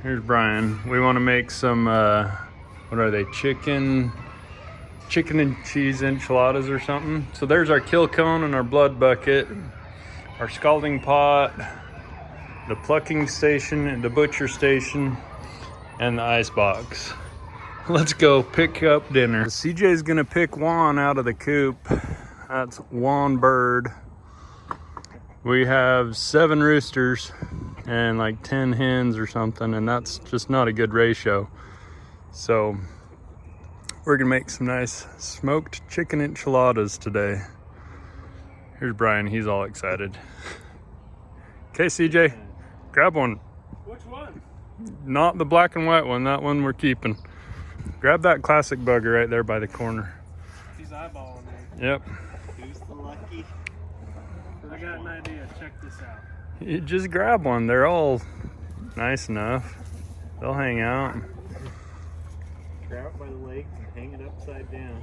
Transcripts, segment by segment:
Here's Brian. We want to make some, what are they, chicken and cheese enchiladas or something. So there's our kill cone and our blood bucket, our scalding pot, the plucking station, the butcher station, and the ice box. Let's go pick up dinner. CJ's gonna pick Juan out of the coop. That's Juan bird. We have 7 roosters and like 10 hens or something, and that's just not a good ratio. So we're gonna make some nice smoked chicken enchiladas today. Here's Brian, he's all excited. Okay, CJ, grab one. Which one? Not the black and white one, that one we're keeping. Grab that classic bugger right there by the corner. He's eyeballing me. Yep. Who's the lucky? I got an idea. Check this out. You just grab one. They're all nice enough. They'll hang out. Grab it by the legs and hang it upside down.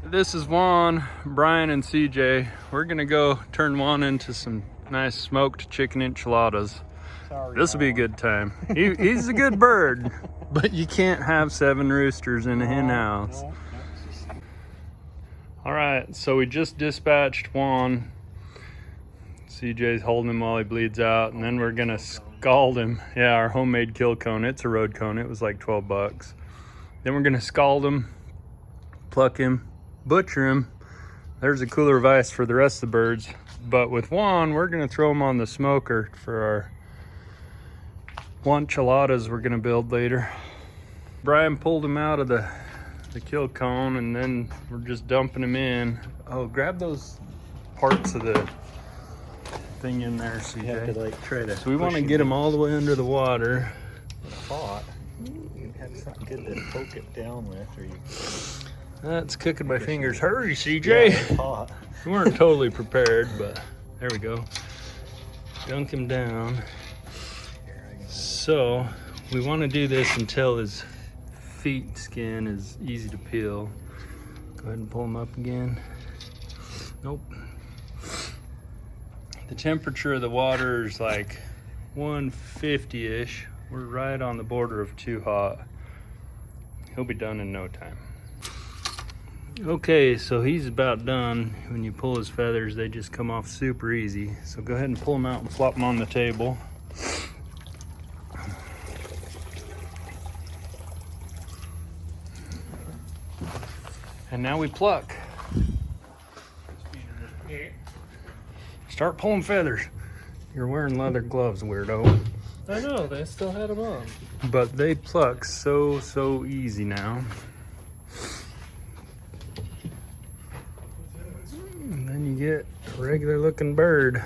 This is Juan, Brian, and CJ. We're gonna go turn Juan into some nice smoked chicken enchiladas. Sorry, This will be a good time. He's a good bird, but you can't have 7 roosters in a hen house. No. All right, so we just dispatched Juan. CJ's holding him while he bleeds out, and then we're gonna scald him. Yeah, our homemade kill cone. It's a road cone. It was like 12 bucks. Then we're gonna scald him, pluck him, butcher him. There's a cooler of ice for the rest of the birds. But with Juan, we're gonna throw him on the smoker for our enchiladas we're gonna build later. Brian pulled him out of the kill cone, and then we're just dumping him in. Oh, grab those parts of the thing in there, CJ. You have to like try to. So we want to get him all the way under the water. Hot. You have something good to poke it down with, or you. That's cooking my fingers. Hurry, Yeah, CJ. it's hot. We weren't totally prepared, but there we go. Dunk him down. So we want to do this until his feet skin is easy to peel. Go ahead and pull him up again. Nope. The temperature of the water is like 150-ish. We're right on the border of too hot. He'll be done in no time. Okay, so he's about done. When you pull his feathers, they just come off super easy. So go ahead and pull him out and flop him on the table. And now we pluck. Start pulling feathers. You're wearing leather gloves, weirdo. I know, they still had them on. But they pluck so easy now. And then you get a regular looking bird.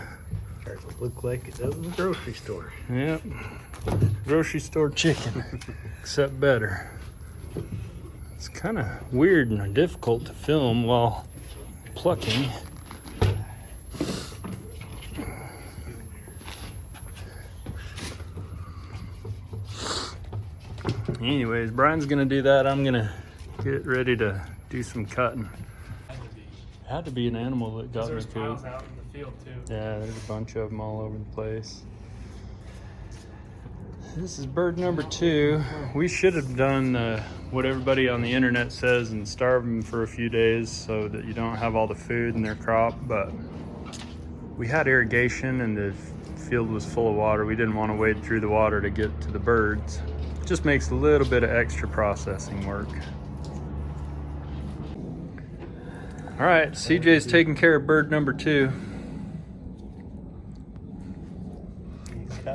Starts to look like it does in the grocery store. Yep. Grocery store chicken, except better. It's kind of weird and difficult to film while plucking. Anyways, Brian's gonna do that. I'm gonna get ready to do some cutting. Had to be an animal that got in the There's piles field. out in the field too. Yeah, there's a bunch of them all over the place. This is bird number 2. We should have done what everybody on the internet says and starve them for a few days so that you don't have all the food in their crop, but we had irrigation and the field was full of water. We didn't want to wade through the water to get to the birds. It just makes a little bit of extra processing work. All right, CJ's taking care of bird number 2.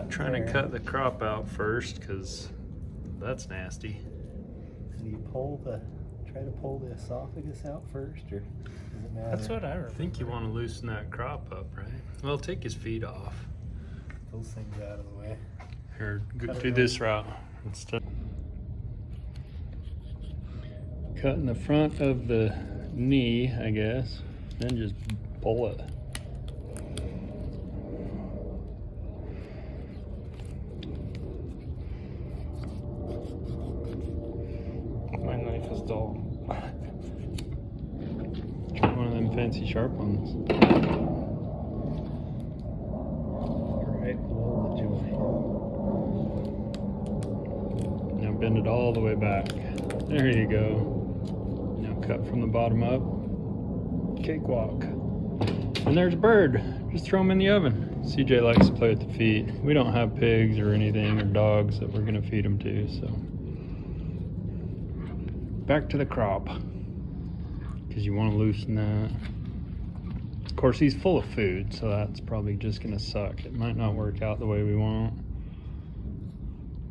Trying to cut the crop out first because that's nasty. Do you try to pull the esophagus out first, or does it matter? That's what I remember. I think you want to loosen that crop up, right? Well, take his feet off. Those things out of the way. Here, go do this route instead. Cutting the front of the knee, I guess, then just pull it. My knife is dull. Try one of them fancy sharp ones. Right below the joint. bend it all the way back. There you go. Now cut from the bottom up. Cakewalk. And there's a bird. Just throw him in the oven. CJ likes to play with the feet. We don't have pigs or anything or dogs that we're gonna feed him to, so. Back to the crop. Because you want to loosen that. Of course, he's full of food, so that's probably just gonna suck. It might not work out the way we want.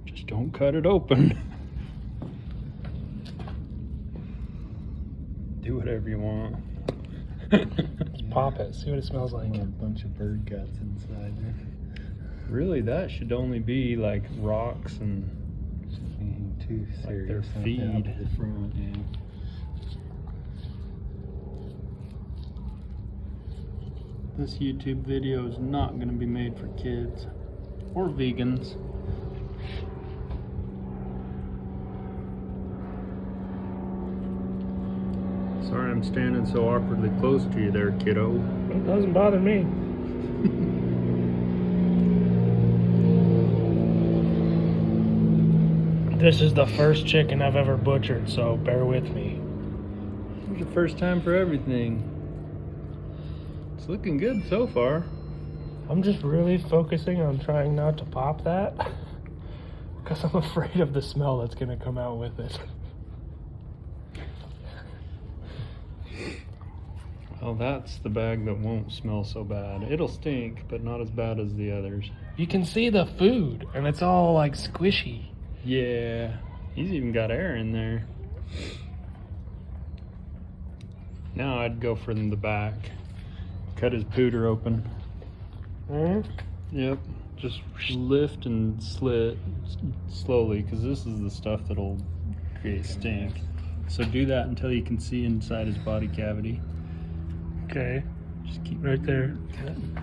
Just don't cut it open. Do whatever you want. Just pop it. See what it smells like. A bunch of bird guts inside there. Really, that should only be like rocks and Anything too like serious. their like that feed. up at the front, yeah. This YouTube video is not going to be made for kids or vegans. Sorry I'm standing so awkwardly close to you there, kiddo. It doesn't bother me. This is the first chicken I've ever butchered, so bear with me. It's the first time for everything. It's looking good so far. I'm just really focusing on trying not to pop that because I'm afraid of the smell that's going to come out with it. Well, that's the bag that won't smell so bad. It'll stink, but not as bad as the others. You can see the food, and it's all like squishy. Yeah, he's even got air in there. Now I'd go from the back. Cut his pooter open. Yep, just lift and slit slowly, because this is the stuff that'll create stink. So do that until you can see inside his body cavity. Okay, Just keep right there. cutting.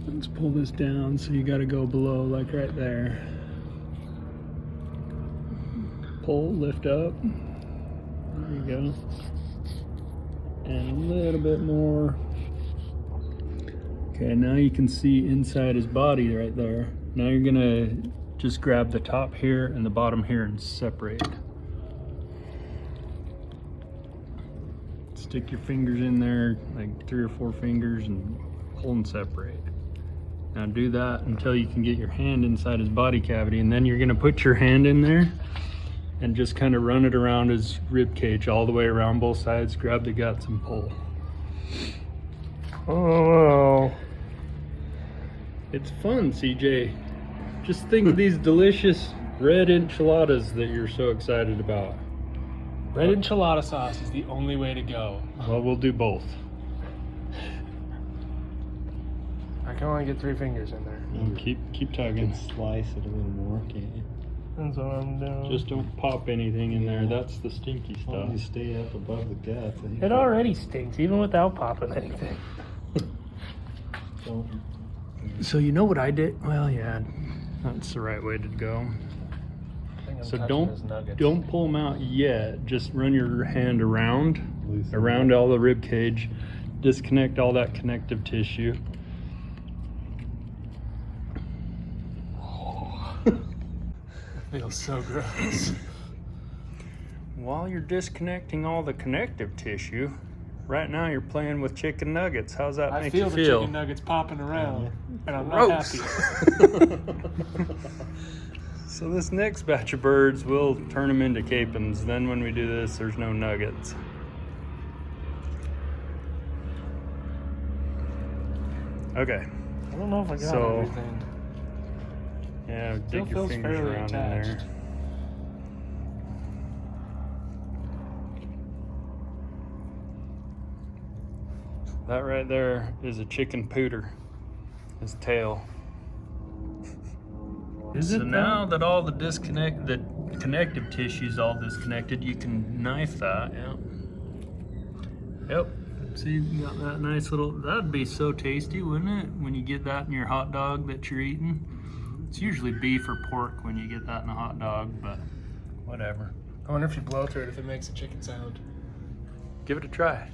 Let's pull this down, so you gotta go below, like right there. Pull, lift up. There you go. And a little bit more. Okay, now you can see inside his body right there. Now you're gonna just grab the top here and the bottom here and separate. Stick your fingers in there, like 3 or 4 fingers, and pull and separate. Now do that until you can get your hand inside his body cavity, and then you're gonna put your hand in there and just kind of run it around his rib cage all the way around both sides, grab the guts and pull. Oh, It's fun, CJ. Just think of these delicious red enchiladas that you're so excited about. red enchilada sauce is the only way to go. Well, we'll do both. I can only get 3 fingers in there. And keep You tugging. can slice it a little more, can't you? That's what I'm doing. Just don't pop anything in there. Yeah. That's the stinky As long stuff. as you stay up above the guts. I think It already stinks, even without popping anything. don't- So you know what I did? Well, yeah, that's the right way to go. I think I'm So touching his nuggets. don't pull them out yet. Just run your hand around loosen it. all the rib cage. Disconnect all that connective tissue. Feels so gross. While you're disconnecting all the connective tissue, right now you're playing with chicken nuggets. How's that I make feel you the feel? chicken nuggets popping around, and I'm not Gross. happy. So this next batch of birds, we'll turn them into capons. Then when we do this, there's no nuggets. Okay. I don't know if I got So- everything. Yeah, Still dig your feels fingers fairly around in there. attached. That right there is a chicken pooter. His tail. Is So it now that all the connective tissue's all disconnected, you can knife that. Yeah. Yep. See, you got that nice little. That'd be so tasty, wouldn't it? When you get that in your hot dog that you're eating. It's usually beef or pork when you get that in a hot dog, but whatever. I wonder if you blow through it if it makes a chicken sound. Give it a try.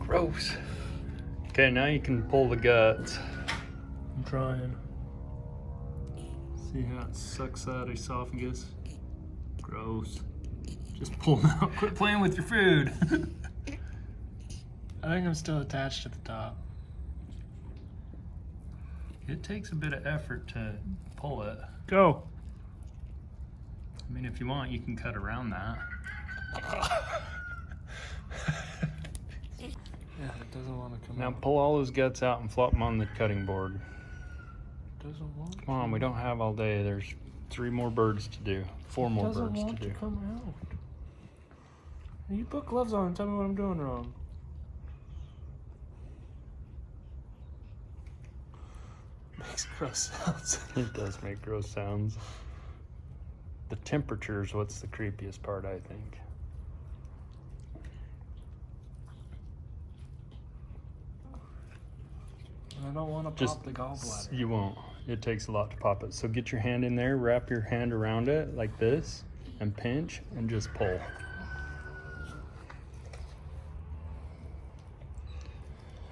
Gross. Okay, now you can pull the guts. I'm trying. See how it sucks that esophagus? Gross. Just pull them out. Quit playing with your food. I think I'm still attached to the top. It takes a bit of effort to pull it. Go. I mean, if you want, you can cut around that. Yeah, it doesn't want to come Now out. pull all those guts out and flop them on the cutting board. It doesn't want. Come on, we don't have all day. There's 3 more birds to do. 4 more doesn't birds to want do. to come out. You put gloves on and tell me what I'm doing wrong. Makes gross sounds. It does make gross sounds. The temperature is what's the creepiest part, I think. I don't want to Just pop the gallbladder. You won't. It takes a lot to pop it. So get your hand in there, wrap your hand around it like this, and pinch, and just pull.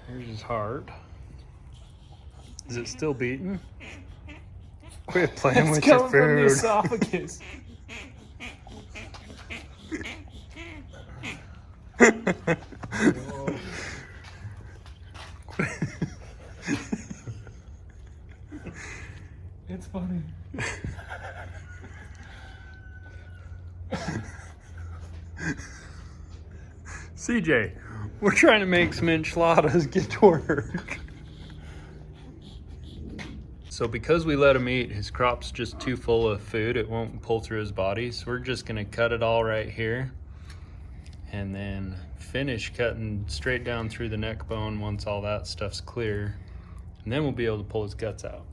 Here's his heart. Is it still beating? Quit playing with your It's coming from the food. esophagus. It's funny. CJ, we're trying to make some enchiladas. Get to work. So because we let him eat, his crop's just too full of food. It won't pull through his body. So we're just gonna cut it all right here and then finish cutting straight down through the neck bone once all that stuff's clear. And then we'll be able to pull his guts out.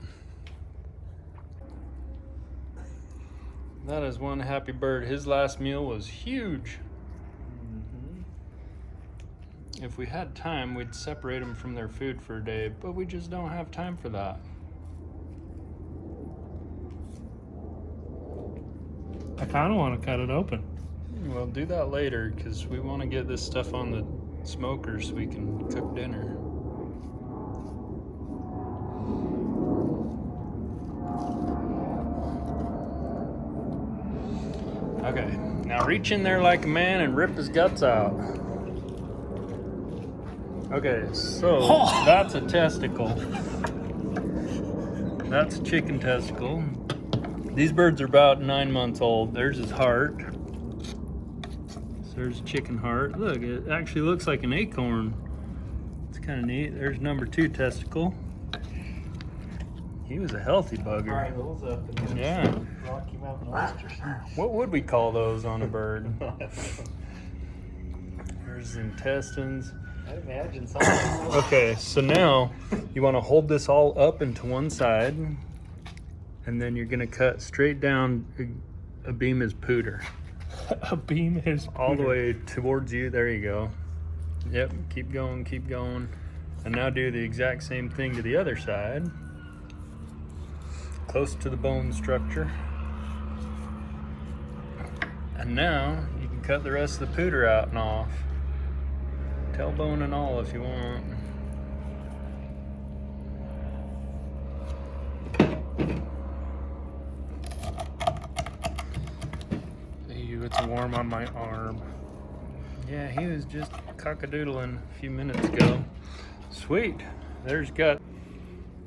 That is one happy bird. His last meal was huge. If we had time, we'd separate them from their food for a day, but we just don't have time for that. I kind of want to cut it open. Well, do that later, because we want to get this stuff on the smoker so we can cook dinner. Okay, now reach in there like a man and rip his guts out. Okay, so that's a testicle. That's a chicken testicle. These birds are about 9 months old. There's his heart. So there's a chicken heart. Look, it actually looks like an acorn. It's kind of neat. There's number 2 testicle. He was a healthy bugger. Fry those up and Yeah. Rocky Mountain oysters. What would we call those on a bird? There's his intestines. I'd imagine something. Okay, so now you want to hold this all up into one side, and then you're going to cut straight down a beam is pooter. A beam is All the way towards you. There you go. Yep, keep going, keep going. And now do the exact same thing to the other side. Close to the bone structure. And now you can cut the rest of the pooter out and off. Tailbone and all if you want. Ew, it's warm on my arm. Yeah, he was just cockadoodling a few minutes ago. Sweet, there's gut.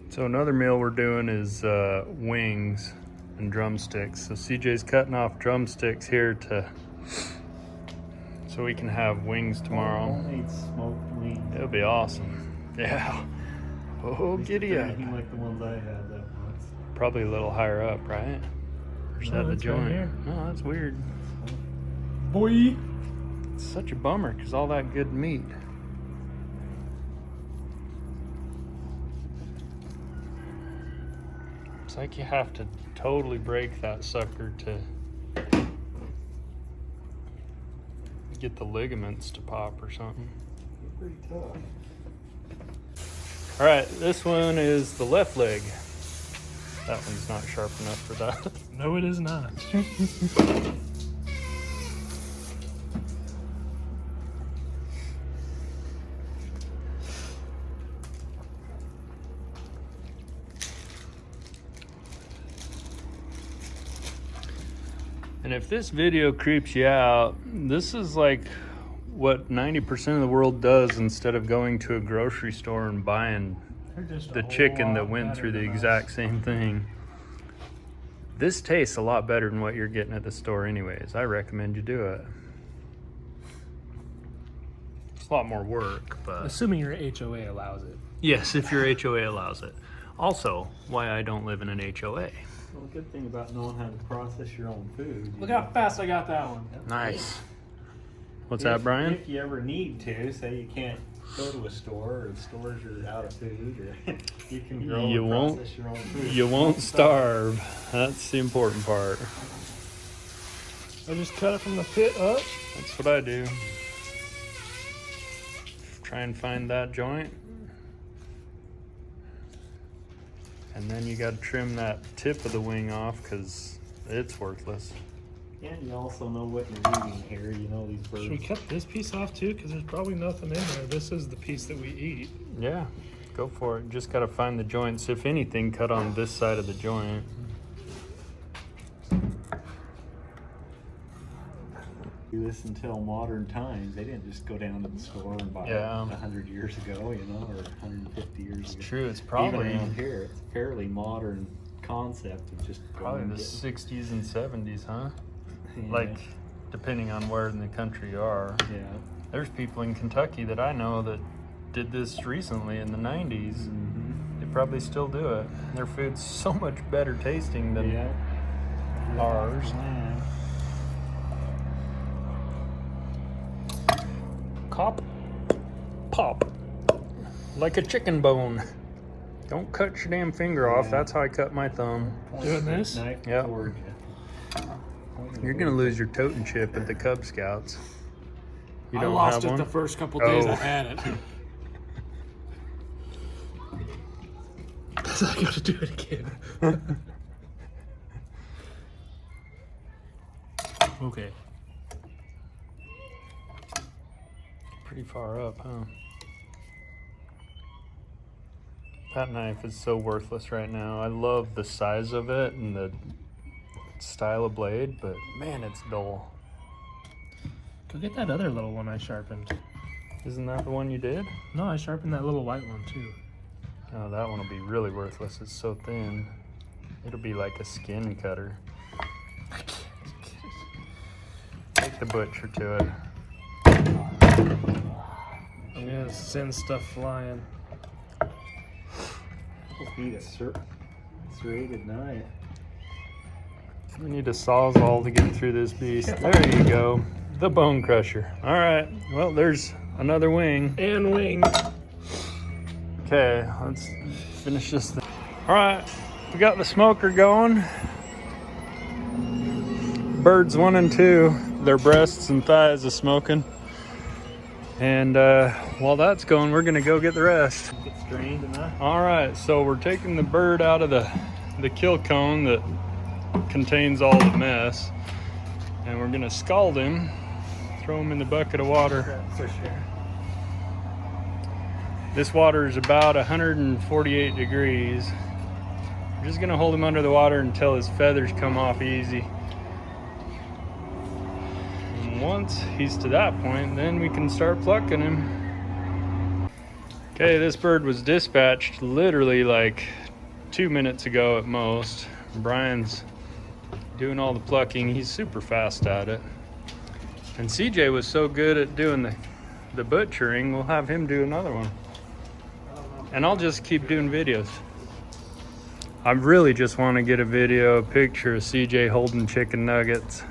So another meal we're doing is wings and drumsticks. So CJ's cutting off drumsticks here so we can have wings tomorrow. Homemade smoked wings. It'll be awesome. Yeah. Oh, giddy up. Anything like the ones I had that once. Probably a little higher up, right? Or is No, that the it's right joint? here. No, that's weird. Boy. It's such a bummer because all that good meat. It's like you have to totally break that sucker to get the ligaments to pop or something. They're pretty tough. All right, this one is the left leg. That one's not sharp enough for that. No, it is not. And if this video creeps you out, this is like what 90% of the world does instead of going to a grocery store and buying the chicken that went through the exact same thing. This tastes a lot better than what you're getting at the store anyways. I recommend you do it. It's a lot more work, but... Assuming your HOA allows it. Yes, if your HOA allows it. Also, why I don't live in an HOA. Well, the good thing about knowing how to process your own food. Look how fast I got that one. Nice. What's that, Brian? If you ever need to, say you can't go to a store or the stores are out of food, or you can grow and process your own food. You won't starve. That's the important part. I just cut it from the pit up. That's what I do. Try and find that joint. And then you got to trim that tip of the wing off because it's worthless. And you also know what you're eating here. You know these birds. Should we cut this piece off too? Because there's probably nothing in there. This is the piece that we eat. Yeah, go for it. Just got to find the joints. If anything, cut on this side of the joint. Do this until modern times. They didn't just go down to the store and buy it 100 years ago, you know, or 150 years ago. It's true. It's probably even around here. It's a fairly modern concept of just probably the 60s and 70s, huh? Yeah. Like, depending on where in the country you are. Yeah. There's people in Kentucky that I know that did this recently in the 90s. Mm-hmm. They probably still do it. Their food's so much better tasting than ours. Yeah. Cop, pop, like a chicken bone. Don't cut your damn finger off. That's how I cut my thumb. Doing this? Yep. You're gonna lose your totem chip at the Cub Scouts. You don't I lost have it one? the first couple days Oh. I had it. So I got to do it again. Okay. Pretty far up, huh? That knife is so worthless right now. I love the size of it and the style of blade, but man, it's dull. Go get that other little one I sharpened. Isn't that the one you did? No, I sharpened that little white one too. Oh, that one will be really worthless. It's so thin. It'll be like a skin cutter. I can't get it. Take the butcher to it. I'm gonna send stuff flying. Just need a serrated knife. We need a sawzall to get through this beast. There you go. The bone crusher. All right. Well, there's another wing. And wing. Okay, let's finish this thing. All right, we got the smoker going. Birds 1 and 2, their breasts and thighs are smoking. And while that's going, we're gonna go get the rest. Get strained enough. All right, so we're taking the bird out of the kill cone that contains all the mess. And we're gonna scald him, throw him in the bucket of water. For sure. This water is about 148 degrees. We're just gonna hold him under the water until his feathers come off easy. And once he's to that point, then we can start plucking him. Okay, this bird was dispatched literally like 2 minutes ago at most. Brian's doing all the plucking. He's super fast at it. And CJ was so good at doing the butchering, we'll have him do another one. And I'll just keep doing videos. I really just want to get a picture of CJ holding chicken nuggets.